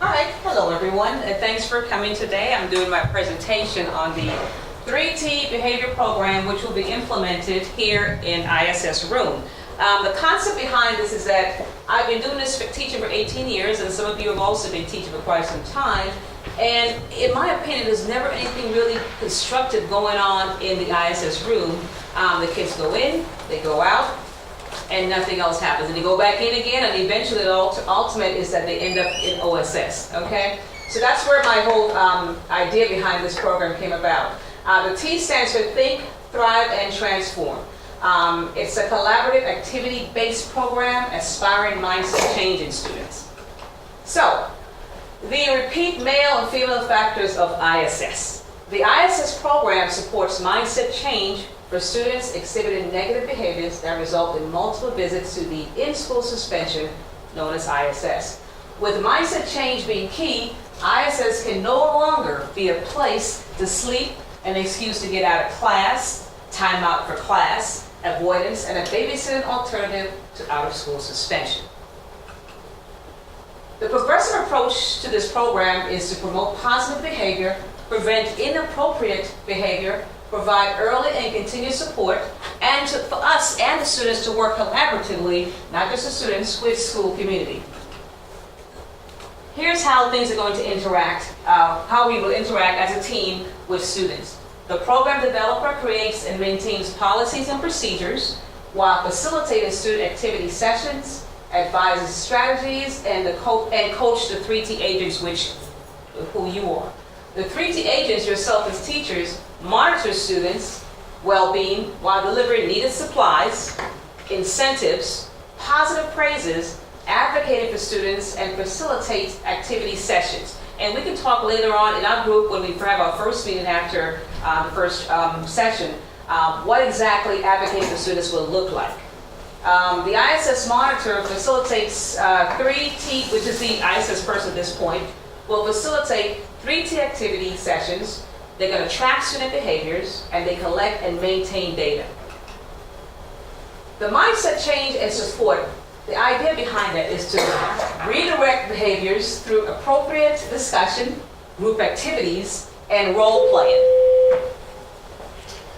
All right, hello everyone, and thanks for coming today. I'm doing my presentation on the 3T behavior program, which will be implemented here in ISS room. The concept behind this is that I've been doing this for teaching for 18 years, and some of you have also been teaching for quite some time. And in my opinion, there's never anything really constructive going on in the ISS room. The kids go in, they go out, and nothing else happens. And they go back in again, and eventually the ultimate is that they end up in OSS, okay? So that's where my whole idea behind this program came about. The T stands for Think, Thrive, and Transform. It's a collaborative activity-based program aspiring mindset change in students. So, the repeat male and female factors of ISS. The ISS program supports mindset change for students exhibiting negative behaviors that result in multiple visits to the in-school suspension known as ISS. With mindset change being key, ISS can no longer be a place to sleep, an excuse to get out of class, time out for class, avoidance, and a babysitting alternative to out-of-school suspension. The progressive approach to this program is to promote positive behavior, prevent inappropriate behavior, provide early and continuous support, and for us and the students to work collaboratively, not just the students, with school community. Here's how things are going to interact, how we will interact as a team with students. The program developer creates and maintains policies and procedures while facilitating student activity sessions, advises strategies, and coach the 3T agents, who you are. The 3T agents, yourself as teachers, monitor students' well-being while delivering needed supplies, incentives, positive praises, advocating for students, and facilitate activity sessions. And we can talk later on in our group when we have our first meeting after the first session, what exactly advocating for students will look like. The ISS monitor facilitates 3T, which is the ISS person at this point, will facilitate 3T activity sessions. They're going to track student behaviors, and they collect and maintain data. The mindset change and support, the idea behind that is to redirect behaviors through appropriate discussion, group activities, and role playing.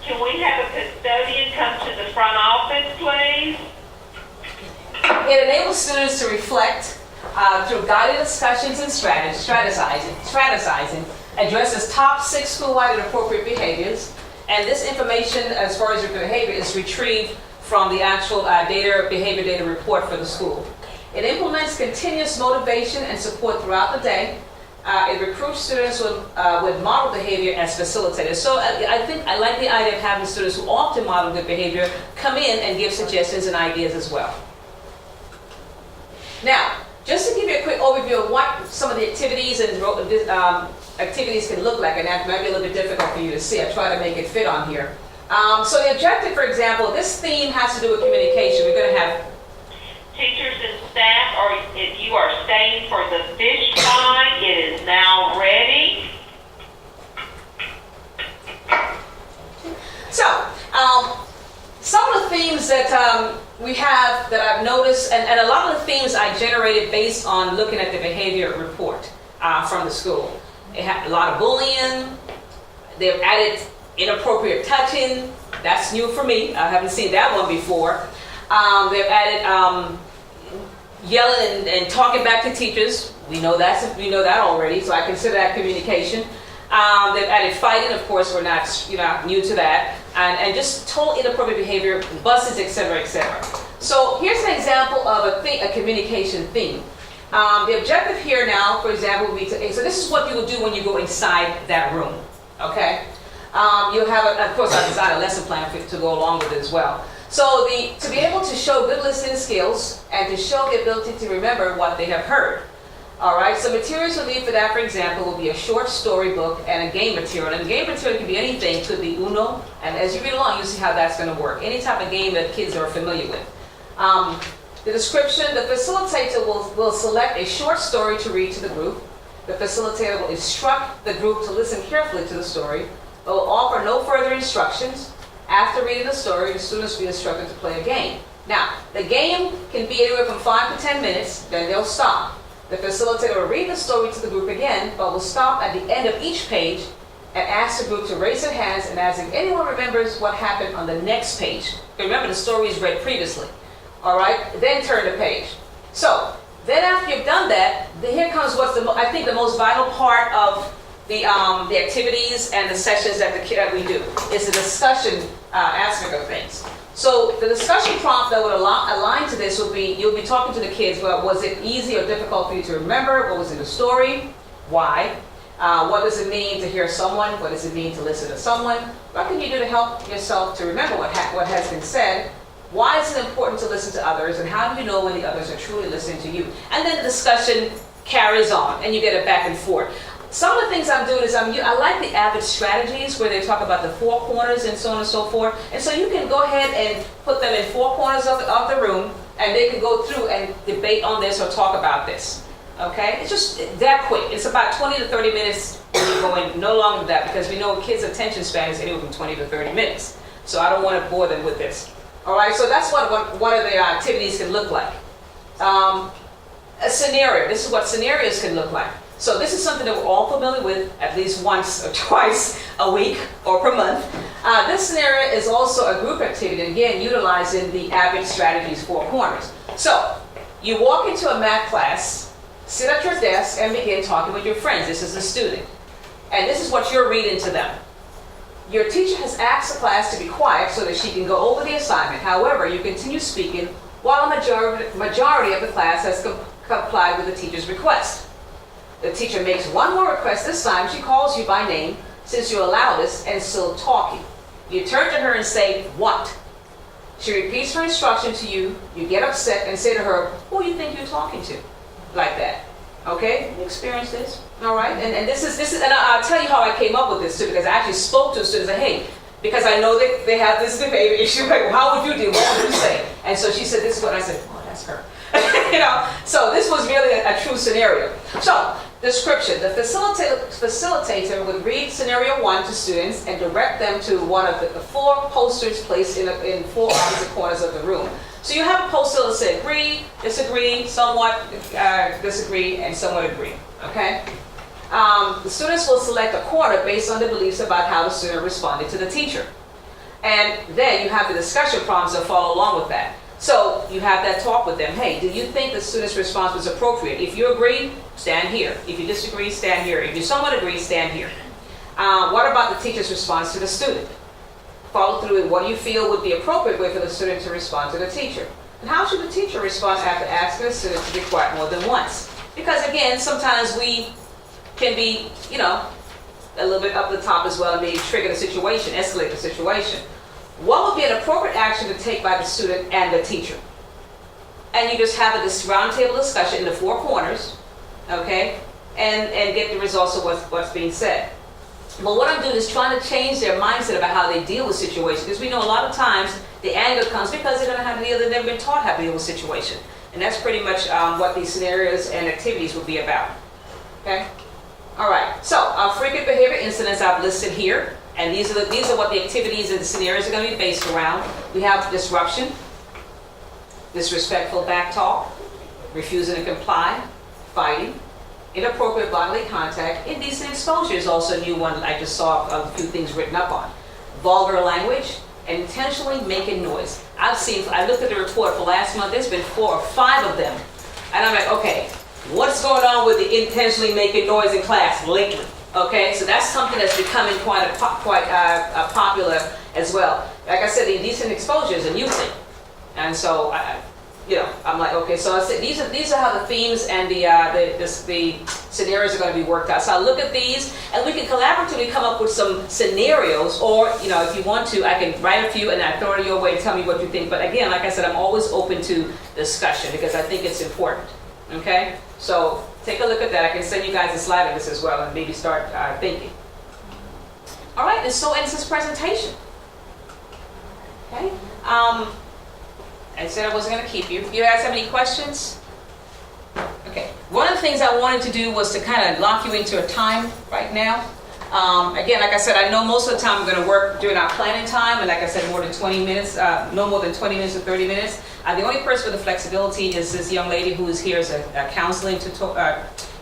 Can we have a custodian come to the front office, please? It enables students to reflect through guided discussions and strategizing, addresses top 6 school-wide inappropriate behaviors, and this information, as far as your behavior, is retrieved from the actual behavior data report for the school. It implements continuous motivation and support throughout the day. It recruits students with model behavior as facilitators. So I like the idea of having students who often model good behavior come in and give suggestions and ideas as well. Now, just to give you a quick overview of what some of the activities and activities can look like, and that might be a little bit difficult for you to see. I try to make it fit on here. So the objective, for example, this theme has to do with communication. We're going to have Teachers and staff, or if you are staying for the fish fry, it is now ready. So, some of the themes that we have that I've noticed, and a lot of the themes I generated based on looking at the behavior report from the school. It had a lot of bullying. They've added inappropriate touching. That's new for me. I haven't seen that one before. They've added yelling and talking back to teachers. We know that already, so I consider that communication. They've added fighting. Of course, we're not new to that, and just total inappropriate behavior, buses, etc., etc. So here's an example of a communication theme. The objective here now, for example, would be so this is what you will do when you go inside that room. Okay, you'll have of course I designed a lesson plan to go along with it as well. So to be able to show good listening skills and to show the ability to remember what they have heard. All right, so materials we'll need for that, for example, will be a short story book and a game material. And the game material can be anything. It could be Uno, and as you read along, you'll see how that's going to work. Any type of game that kids are familiar with. The description, the facilitator will select a short story to read to the group. The facilitator will instruct the group to listen carefully to the story, but will offer no further instructions. After reading the story, the students will be instructed to play a game. Now, the game can be anywhere from 5 to 10 minutes, then they'll stop. The facilitator will read the story to the group again, but will stop at the end of each page and ask the group to raise their hands and ask if anyone remembers what happened on the next page. Remember, the story is read previously. All right, then turn the page. So then after you've done that, here comes what's I think the most vital part of the activities and the sessions that we do is the discussion aspect of things. So the discussion prompt that would align to this would be, you'll be talking to the kids, well, was it easy or difficult for you to remember? What was in the story? Why? What does it mean to hear someone? What does it mean to listen to someone? What can you do to help yourself to remember what has been said? Why is it important to listen to others? And how do you know when the others are truly listening to you? And then the discussion carries on and you get it back and forth. Some of the things I'm doing is I like the AVID strategies where they talk about the 4 corners and so on and so forth. And so you can go ahead and put them in 4 corners of the room and they can go through and debate on this or talk about this. Okay? It's just that quick. It's about 20 to 30 minutes when you're going, no longer than that, because we know kids' attention span is anywhere from 20 to 30 minutes. So I don't want to bore them with this. All right? So that's what one of the activities can look like. A scenario. This is what scenarios can look like. So this is something that we're all familiar with at least once or twice a week or per month. This scenario is also a group activity, again, utilizing the AVID strategies 4 corners. So you walk into a math class, sit at your desk, and begin talking with your friends. This is a student. And this is what you're reading to them. Your teacher has asked the class to be quiet so that she can go over the assignment. However, you continue speaking while a majority of the class has complied with the teacher's request. The teacher makes one more request. This time she calls you by name since you allow this and still talking. You turn to her and say, "What?" She repeats her instruction to you. You get upset and say to her, "Who do you think you're talking to?" Like that. Okay? You experience this? All right? And this is, and I'll tell you how I came up with this too, because I actually spoke to a student and said, "Hey," because I know that they have this behavior issue, like, how would you do? What would you say? And so she said, "This is what," I said, "Oh, that's her." You know, so this was really a true scenario. So, description. The facilitator would read scenario 1 to students and direct them to one of the 4 posters placed in 4 opposite corners of the room. So you have a poster that says agree, disagree, somewhat disagree, and somewhat agree. Okay? The students will select a corner based on their beliefs about how the student responded to the teacher. And then you have the discussion prompts that follow along with that. So you have that talk with them. Hey, do you think the student's response was appropriate? If you agree, stand here. If you disagree, stand here. If you somewhat agree, stand here. What about the teacher's response to the student? Follow through with what you feel would be appropriate way for the student to respond to the teacher. And how should the teacher respond after asking the student to be quiet more than once? Because again, sometimes we can be, you know, a little bit up the top as well and maybe trigger the situation, escalate the situation. What would be an appropriate action to take by the student and the teacher? And you just have this roundtable discussion in the 4 corners, okay, and get the results of what's being said. But what I'm doing is trying to change their mindset about how they deal with situations, because we know a lot of times the anger comes because they're going to have to deal, they've never been taught how to deal with situation. And that's pretty much what these scenarios and activities will be about. Okay? All right, so our frequent behavior incidents I've listed here. And these are what the activities and the scenarios are going to be based around. We have disruption, disrespectful backtalk, refusing to comply, fighting, inappropriate bodily contact, indecent exposure is also a new one I just saw a few things written up on. Vulgar language, and intentionally making noise. I looked at the report for last month, there's been 4 or 5 of them. And I'm like, okay, what's going on with the intentionally making noise in class lately? Okay, so that's something that's becoming quite popular as well. Like I said, the indecent exposure is a new thing, and so I'm like, okay, so I said these are how the themes and the scenarios are going to be worked out. So I look at these, and we can collaboratively come up with some scenarios, or if you want to, I can write a few and I throw it your way and tell me what you think. But again, like I said, I'm always open to discussion because I think it's important. Okay, so take a look at that. I can send you guys a slide of this as well and maybe start thinking. All right, and so ends this presentation. Okay, I said I wasn't going to keep you. You guys have any questions? Okay, one of the things I wanted to do was to kind of lock you into a time right now. Again, like I said, I know most of the time we're going to work during our planning time, and like I said, more than 20 minutes, no more than 20 minutes or 30 minutes. The only person with the flexibility is this young lady who is here as a counseling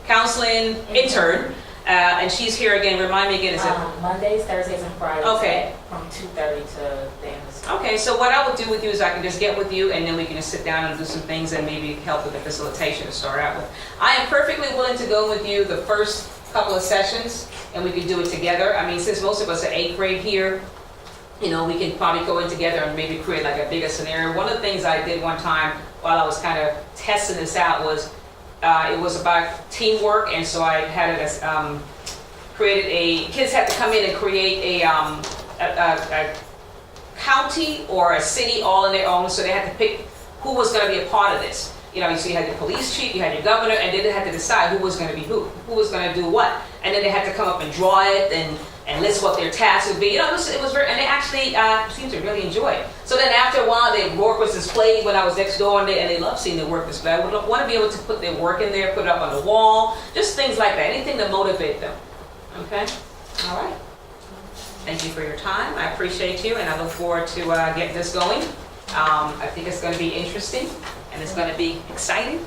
counseling intern, and she's here again. Remind me again, is it? Mondays, Thursdays, and Fridays. Okay. From 2:30 to the end of school. Okay, so what I would do with you is I can just get with you, and then we can just sit down and do some things and maybe help with the facilitation to start out with. I am perfectly willing to go with you the first couple of sessions, and we can do it together. I mean, since most of us are 8th grade here, you know, we can probably go in together and maybe create like a bigger scenario. One of the things I did one time while I was kind of testing this out was, it was about teamwork, and so I had it as, kids had to come in and create a county or a city all in their own, so they had to pick who was going to be a part of this. You know, so you had your police chief, you had your governor, and then they had to decide who was going to be who was going to do what. And then they had to come up and draw it and list what their tasks would be. You know, it was very, and they actually seemed to really enjoy it. So then after a while, their work was displayed when I was next door, and they loved seeing their work displayed. I would want to be able to put their work in there, put it up on the wall, just things like that, anything to motivate them. Okay? All right. Thank you for your time. I appreciate you, and I look forward to getting this going. I think it's going to be interesting, and it's going to be exciting.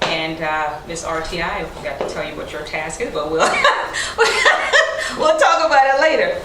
And Ms. RTI, I forgot to tell you what your task is, but we'll talk about it later.